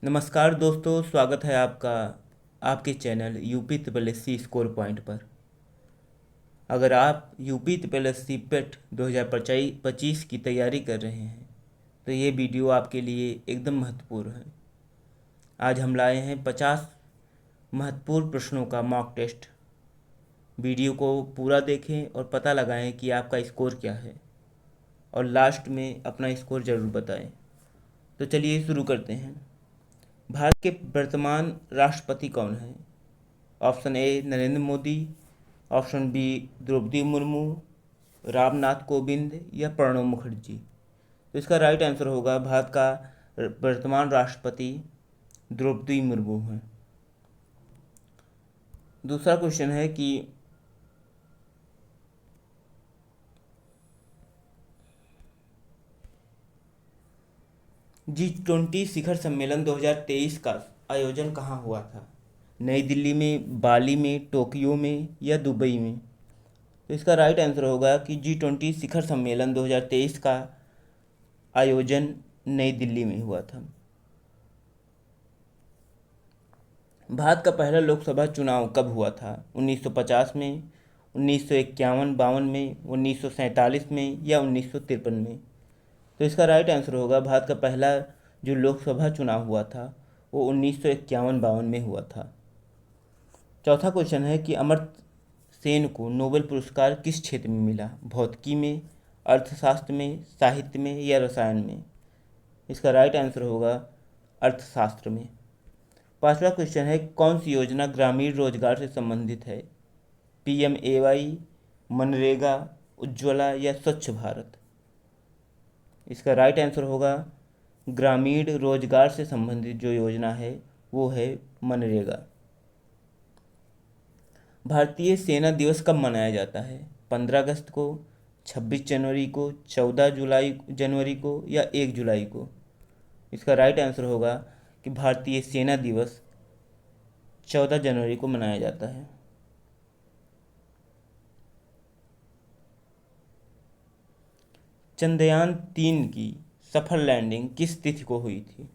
नमस्कार दोस्तों, स्वागत है आपका आपके channel UP triple S C score point पर। अगर आप UP triple S C PET 2025 की तैयारी कर रहे हैं तो ये वीडियो आपके लिए एकदम महत्वपूर्ण है। आज हम लाए हैं 50 महत्वपूर्ण प्रश्नों का मॉक टेस्ट। वीडियो को पूरा देखें और पता लगाएं कि आपका स्कोर क्या है और लास्ट में अपना स्कोर ज़रूर बताएं। तो चलिए शुरू करते हैं। भारत के वर्तमान राष्ट्रपति कौन हैं? Option A Narendra Modi, option B Droupadi Murmu, Ramnath Kovind या प्रणब मुखर्जी। तो इसका राइट आंसर होगा भारत का वर्तमान राष्ट्रपति द्रौपदी मुर्मू हैं। दूसरा क्वेश्चन है कि G20 शिखर सम्मेलन 2023 का आयोजन कहाँ हुआ था? नई दिल्ली में, बाली में, टोक्यो में या दुबई में? तो इसका राइट आंसर होगा कि G20 शिखर सम्मेलन 2023 का आयोजन नई दिल्ली में हुआ था। भारत का पहला लोकसभा चुनाव कब हुआ था? 1950 में, 1951-52 में, 1947 में या 1953 में? तो इसका राइट आंसर होगा भारत का पहला जो लोकसभा चुनाव हुआ था वो 1951-52 में हुआ था। चौथा क्वेश्चन है कि अमर्त्य सेन को नोबेल पुरस्कार किस क्षेत्र में मिला? भौतिकी में, अर्थशास्त्र में, साहित्य में या रसायन में? इसका राइट आंसर होगा अर्थशास्त्र में। पांचवा क्वेश्चन है कौन सी योजना ग्रामीण रोजगार से संबंधित है? PMAY, मनरेगा, उज्ज्वला या स्वच्छ भारत? इसका राइट आंसर होगा ग्रामीण रोजगार से संबंधित जो योजना है वो है मनरेगा। भारतीय सेना दिवस कब मनाया जाता है? 15 अगस्त को, 26 जनवरी को, 14 जनवरी को या 1 जुलाई को? इसका राइट आंसर होगा कि भारतीय सेना दिवस 14 जनवरी को मनाया जाता है। चंद्रयान 3 की सफल लैंडिंग किस तिथि को हुई थी?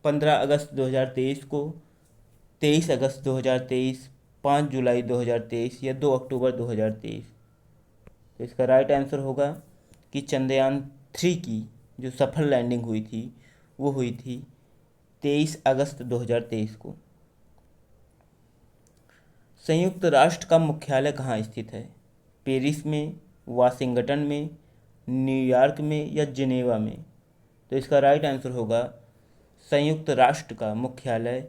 15 अगस्त 2023 को, 23 अगस्त 2023, 5 जुलाई 2023 या 2 अक्टूबर 2023? तो इसका राइट आंसर होगा कि चंद्रयान 3 की जो सफल लैंडिंग हुई थी वो हुई थी 23 अगस्त 2023 को। संयुक्त राष्ट्र का मुख्यालय कहाँ स्थित है? पेरिस में, वाशिंगटन में, न्यूयॉर्क में या जिनेवा में? तो इसका राइट आंसर होगा संयुक्त राष्ट्र का मुख्यालय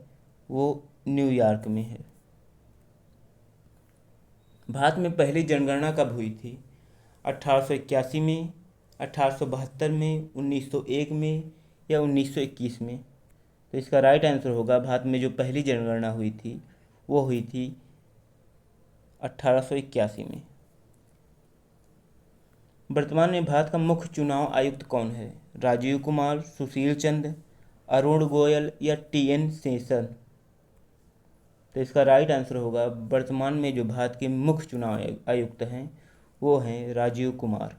वो न्यूयॉर्क में है। भारत में पहली जनगणना कब हुई थी? 1881 में, 1872 में, 1901 में या 1921 में? तो इसका राइट आंसर होगा भारत में जो पहली जनगणना हुई थी वो हुई थी 1881 में। वर्तमान में भारत का मुख्य चुनाव आयुक्त कौन है? राजीव कुमार, सुशील चंद्र, अरुण गोयल या TN शेषन? तो इसका राइट आंसर होगा वर्तमान में जो भारत के मुख्य चुनाव आयुक्त हैं वो हैं राजीव कुमार।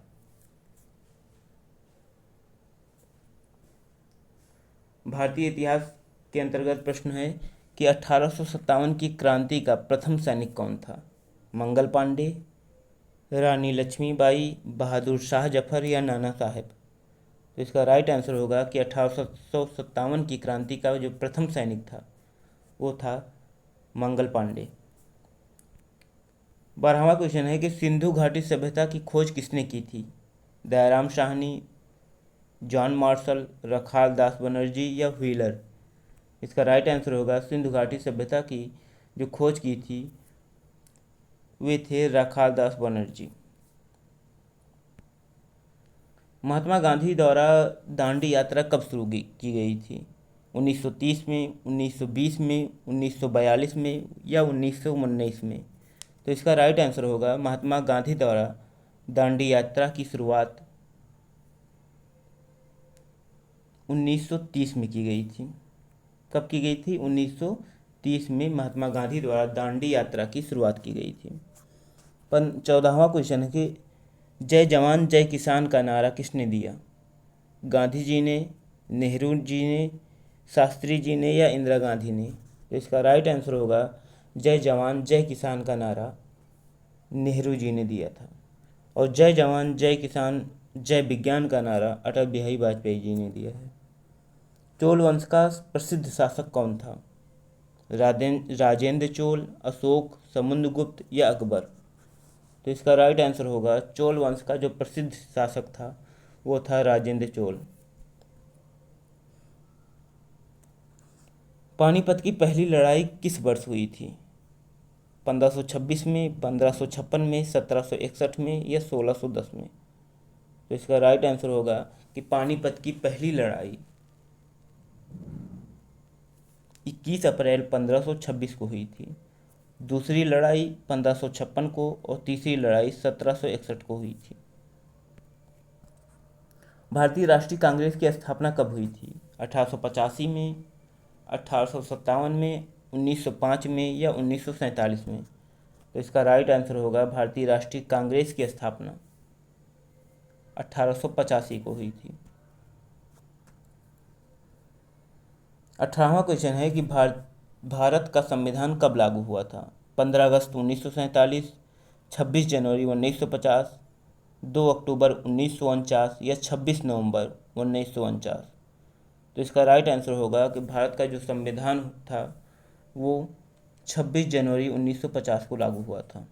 भारतीय इतिहास के अंतर्गत प्रश्न है कि 1857 की क्रांति का प्रथम सैनिक कौन था? मंगल पांडे, रानी लक्ष्मीबाई, बहादुर शाह जफर या नाना साहेब? तो इसका राइट आंसर होगा कि 1857 की क्रांति का जो प्रथम सैनिक था वो था मंगल पांडे। 12वां क्वेश्चन है कि सिंधु घाटी सभ्यता की खोज किसने की थी? दयाराम साहनी, जॉन मार्शल, रखाल दास बनर्जी या व्हीलर? इसका राइट आंसर होगा सिंधु घाटी सभ्यता की जो खोज की थी वे थे रखाल दास बनर्जी। महात्मा गांधी द्वारा दांडी यात्रा कब शुरू की गई थी? 1930 में, 1920 में, 1942 में या 1919 में? तो इसका राइट आंसर होगा महात्मा गांधी द्वारा दांडी यात्रा की शुरुआत 1930 में की गई थी। कब की गई थी? 1930 में महात्मा गांधी द्वारा दांडी यात्रा की शुरुआत की गई थी। 14वां क्वेश्चन है कि जय जवान जय किसान का नारा किसने दिया? गांधी जी ने, नेहरू जी ने शास्त्री जी ने या इंदिरा गांधी ने? तो इसका राइट आंसर होगा जय जवान जय किसान का नारा नेहरू जी ने दिया था। और जय जवान जय किसान जय विज्ञान का नारा अटल बिहारी वाजपेयी जी ने दिया है। चोल वंश का प्रसिद्ध शासक कौन था? राजेंद्र चोल, अशोक, समुद्रगुप्त या अकबर? तो इसका राइट आंसर होगा चोल वंश का जो प्रसिद्ध शासक था वो था राजेंद्र चोल। पानीपत की पहली लड़ाई किस वर्ष हुई थी? 1526 में, 1556 में, 1761 में या 1610 में? तो इसका राइट आंसर होगा कि पानीपत की पहली लड़ाई 21 अप्रैल 1526 को हुई थी। दूसरी लड़ाई 1556 को और तीसरी लड़ाई 1761 को हुई थी। भारतीय राष्ट्रीय कांग्रेस की स्थापना कब हुई थी? 1885 में, 1857 में, 1905 में या 1947 में? तो इसका राइट आंसर होगा भारतीय राष्ट्रीय कांग्रेस की स्थापना 1885 को हुई थी। 18वां क्वेश्चन है कि भारत का संविधान कब लागू हुआ था? 15 अगस्त 1947, 26 जनवरी 1950, 2 अक्टूबर 1949 या 26 नवंबर 1949? तो इसका राइट आंसर होगा कि भारत का जो संविधान था वो 26 जनवरी 1950 को लागू हुआ था।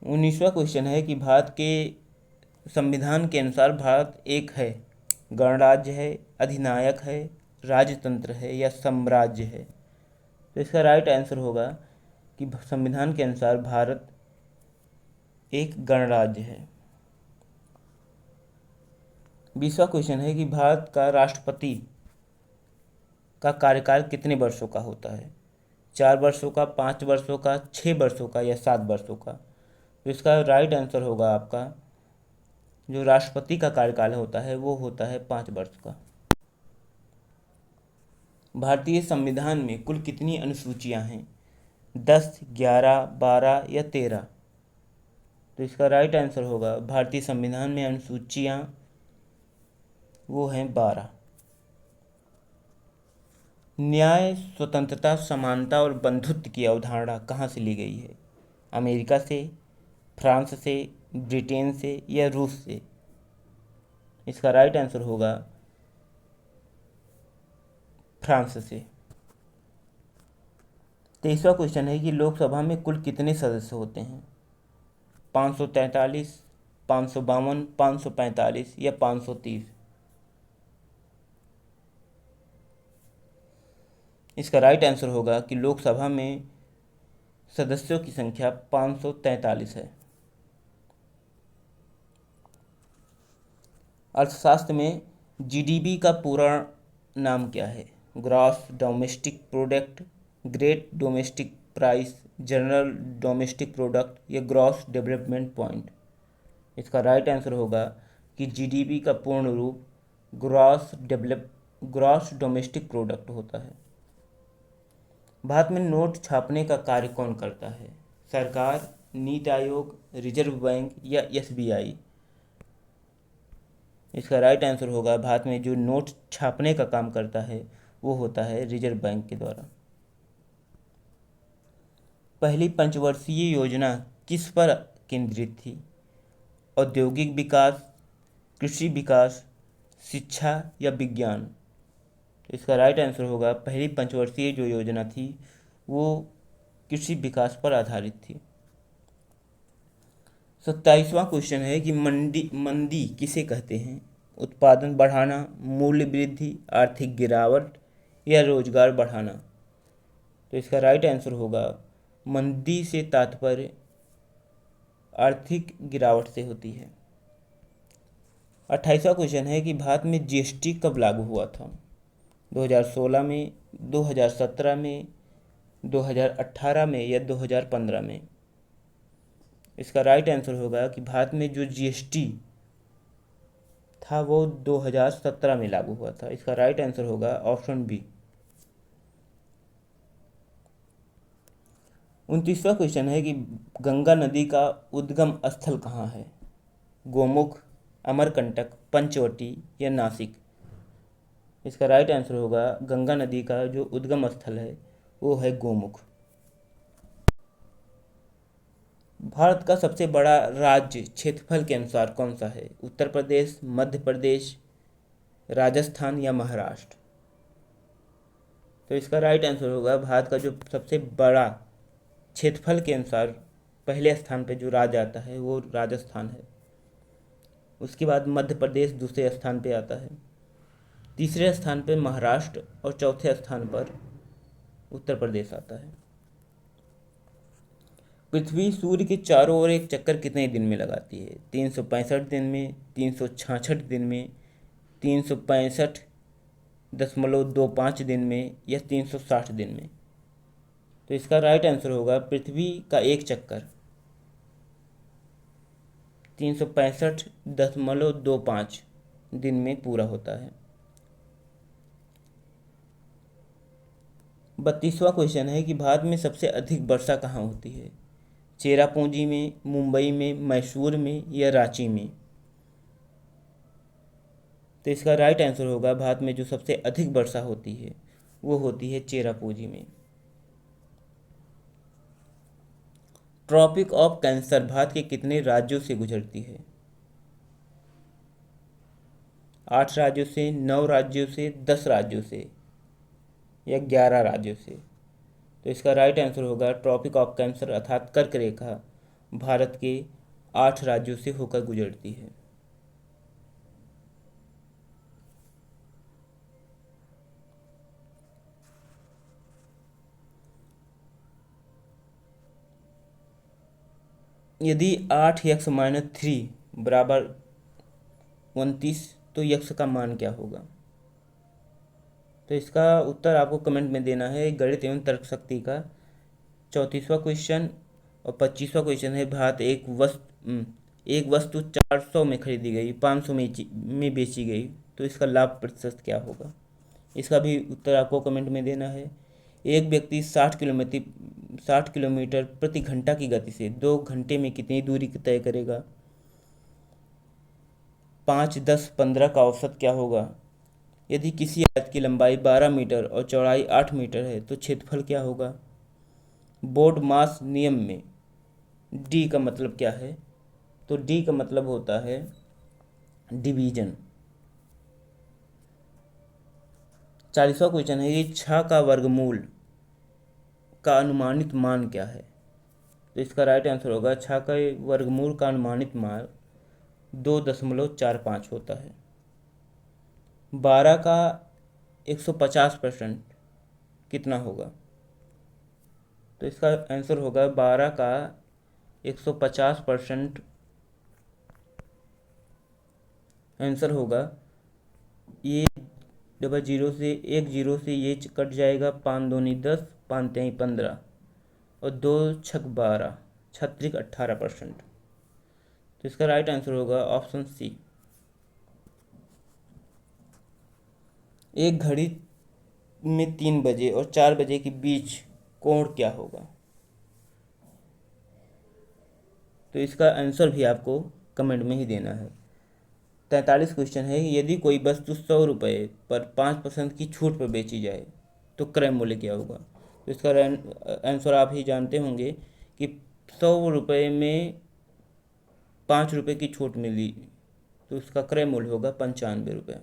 19वां क्वेश्चन है कि भारत के संविधान के अनुसार भारत एक है, गणराज्य है, अधिनायक है, राजतंत्र है या साम्राज्य है? तो इसका राइट आंसर होगा कि संविधान के अनुसार भारत एक गणराज्य है। 20वां क्वेश्चन है कि भारत का राष्ट्रपति का कार्यकाल कितने वर्षों का होता है? 4 वर्षों का, 5 वर्षों का, 6 वर्षों का या 7 वर्षों का? तो इसका राइट आंसर होगा आपका जो राष्ट्रपति का कार्यकाल होता है वो होता है 5 वर्ष का। भारतीय संविधान में कुल कितनी अनुसूचियां हैं? 10, 11, 12 या 13? तो इसका राइट आंसर होगा भारतीय संविधान में अनुसूचियां वो हैं 12। न्याय, स्वतंत्रता, समानता और बंधुत्व की अवधारणा कहाँ से ली गई है? अमेरिका से, फ्रांस से, ब्रिटेन से या रूस से? इसका राइट आंसर होगा फ्रांस से। 23वां क्वेश्चन है कि लोकसभा में कुल कितने सदस्य होते हैं? 543, 552, 545 या 530? इसका राइट आंसर होगा कि लोकसभा में सदस्यों की संख्या 543 है। अर्थशास्त्र में जीडीपी का पूरा नाम क्या है? Gross domestic product, great domestic price, general domestic product या ग्रॉस डेवलपमेंट पॉइंट? इसका राइट आंसर होगा कि जीडीपी का पूर्ण रूप ग्रॉस डोमेस्टिक प्रोडक्ट होता है। भारत में नोट छापने का कार्य कौन करता है? सरकार, नीति आयोग, रिजर्व बैंक या एसबीआई? इसका राइट आंसर होगा भारत में जो नोट छापने का काम करता है वो होता है रिजर्व बैंक के द्वारा। पहली पंचवर्षीय योजना किस पर केंद्रित थी? औद्योगिक विकास, कृषि विकास, शिक्षा या विज्ञान? इसका राइट आंसर होगा पहली पंचवर्षीय जो योजना थी वो कृषि विकास पर आधारित थी। 27वां क्वेश्चन है कि मंदी किसे कहते हैं? उत्पादन बढ़ाना, मूल्य वृद्धि, आर्थिक गिरावट या रोजगार बढ़ाना? तो इसका राइट आंसर होगा मंदी से तात्पर्य आर्थिक गिरावट से होती है। 28वां क्वेश्चन है कि भारत में जीएसटी कब लागू हुआ था? 2016 में, 2017 में, 2018 में या 2015 में? इसका राइट आंसर होगा कि भारत में जो जीएसटी था वो 2017 में लागू हुआ था। इसका राइट आंसर होगा ऑप्शन बी। 29वां क्वेश्चन है कि गंगा नदी का उद्गम स्थल कहाँ है? गोमुख, अमरकंटक, पंचवटी या नासिक? इसका राइट आंसर होगा गंगा नदी का जो उद्गम स्थल है वो है गोमुख। भारत का सबसे बड़ा राज्य क्षेत्रफल के अनुसार कौन सा है? उत्तर प्रदेश, मध्य प्रदेश, राजस्थान या महाराष्ट्र? तो इसका राइट आंसर होगा भारत का जो सबसे बड़ा क्षेत्रफल के अनुसार पहले स्थान पे जो राज्य आता है वो राजस्थान है। उसके बाद मध्य प्रदेश दूसरे स्थान पे आता है, तीसरे स्थान पे महाराष्ट्र और चौथे स्थान पर उत्तर प्रदेश आता है। पृथ्वी सूर्य के चारों ओर एक चक्कर कितने दिन में लगाती है? 365 दिन में, 366 दिन में, 365.25 दिन में या 360 दिन में? तो इसका राइट आंसर होगा पृथ्वी का एक चक्कर 365.25 दिन में पूरा होता है। 32वां क्वेश्चन है कि भारत में सबसे अधिक वर्षा कहाँ होती है? चेरापूंजी में, मुंबई में, मैसूर में या रांची में? तो इसका राइट आंसर होगा भारत में जो सबसे अधिक वर्षा होती है वो होती है चेरापूंजी में। ट्रॉपिक ऑफ कैंसर भारत के कितने राज्यों से गुजरती है? 8 राज्यों से, 9 राज्यों से, 10 राज्यों से या 11 राज्यों से? तो इसका राइट आंसर होगा ट्रॉपिक ऑफ कैंसर अर्थात कर्क रेखा भारत के 8 राज्यों से होकर गुजरती है। यदि 8x-3 बराबर 29 तो यक्स का मान क्या होगा? तो इसका उत्तर आपको कमेंट में देना है। गणित एवं तर्क शक्ति का 34वां क्वेश्चन और 25वां क्वेश्चन है। भारत एक वस्तु 400 में खरीदी गई, 500 में बेची गई, तो इसका लाभ प्रतिशत क्या होगा? इसका भी उत्तर आपको कमेंट में देना है। एक व्यक्ति 60 किलोमीटर प्रति घंटा की गति से 2 घंटे में कितनी दूरी तय करेगा? 5, 10, 15 का औसत क्या होगा? यदि किसी आयत की लंबाई 12 मीटर और चौड़ाई 8 मीटर है तो क्षेत्रफल क्या होगा? बोर्ड मास नियम में डी का मतलब क्या है? तो डी का मतलब होता है डिवीजन। 40वां क्वेश्चन है कि 6 का वर्गमूल का अनुमानित मान क्या है? तो इसका राइट आंसर होगा 6 का वर्गमूल का अनुमानित मान 2.45 होता है। 12 का 150% कितना होगा? तो इसका आंसर होगा 12 का 150% आंसर होगा ये 1 0 से ये कट जाएगा, 5 दूनी 10, 5 तिहाई 15 और 2 छक 12, 18%। तो इसका राइट आंसर होगा ऑप्शन सी। एक घड़ी में 3 बजे और 4 बजे के बीच कोण क्या होगा? तो इसका आंसर भी आपको कमेंट में ही देना है। 43 क्वेश्चन है यदि कोई वस्तु 100 रुपये पर 5% की छूट पर बेची जाए तो क्रय मूल्य क्या होगा? तो इसका आंसर आप ही जानते होंगे कि 100 रुपये में 5 रुपये की छूट मिली तो उसका क्रय मूल्य होगा 95 रुपये।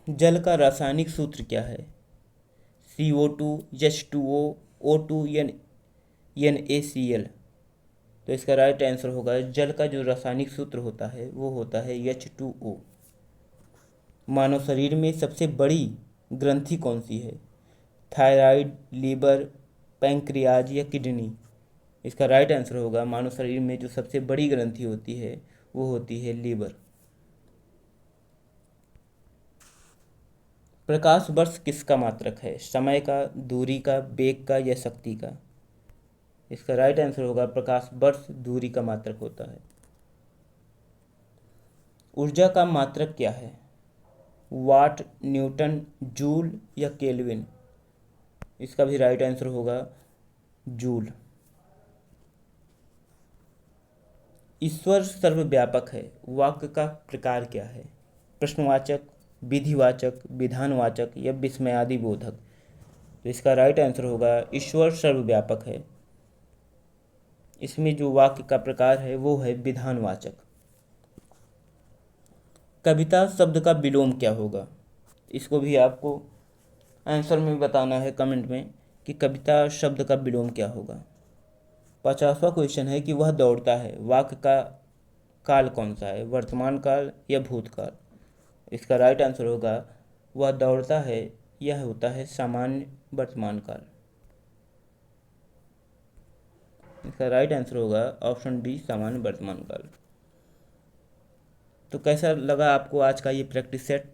जल का रासायनिक सूत्र क्या है? CO2, H2O, O2 या NaCl? तो इसका राइट आंसर होगा जल का जो रासायनिक सूत्र होता है वो होता है H2O। मानव शरीर में सबसे बड़ी ग्रंथि कौन सी है? थायराइड, लीवर, पैंक्रियाज या किडनी? इसका राइट आंसर होगा मानव शरीर में जो सबसे बड़ी ग्रंथि होती है वो होती है लीवर। प्रकाश वर्ष किसका मात्रक है? समय का, दूरी का, वेग का या शक्ति का? इसका राइट आंसर होगा प्रकाश वर्ष दूरी का मात्रक होता है। ऊर्जा का मात्रक क्या है? वाट, न्यूटन, जूल या केल्विन? इसका भी राइट आंसर होगा जूल। ईश्वर सर्वव्यापक है, वाक्य का प्रकार क्या है? प्रश्नवाचक, विधिवाचक, विधानवाचक या विस्मयादि बोधक? तो इसका राइट आंसर होगा ईश्वर सर्वव्यापक है। इसमें जो वाक्य का प्रकार है वो है विधानवाचक। कविता शब्द का विलोम क्या होगा? इसको भी आपको आंसर में बताना है कमेंट में कि कविता शब्द का विलोम क्या होगा। 50वां क्वेश्चन है कि वह दौड़ता है, वाक्य का काल कौन सा है? वर्तमान काल या भूतकाल? इसका राइट आंसर होगा वह दौड़ता है, यह होता है सामान्य वर्तमान काल। इसका राइट आंसर होगा ऑप्शन बी, सामान्य वर्तमान काल। तो कैसा लगा आपको आज का ये प्रैक्टिस सेट?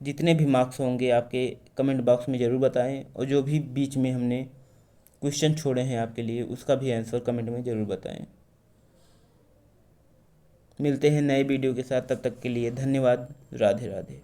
जितने भी मार्क्स होंगे आपके कमेंट बॉक्स में ज़रूर बताएं, और जो भी बीच में हमने क्वेश्चन छोड़े हैं आपके लिए उसका भी आंसर कमेंट में ज़रूर बताएं। मिलते हैं नए वीडियो के साथ, तब तक के लिए धन्यवाद। राधे राधे।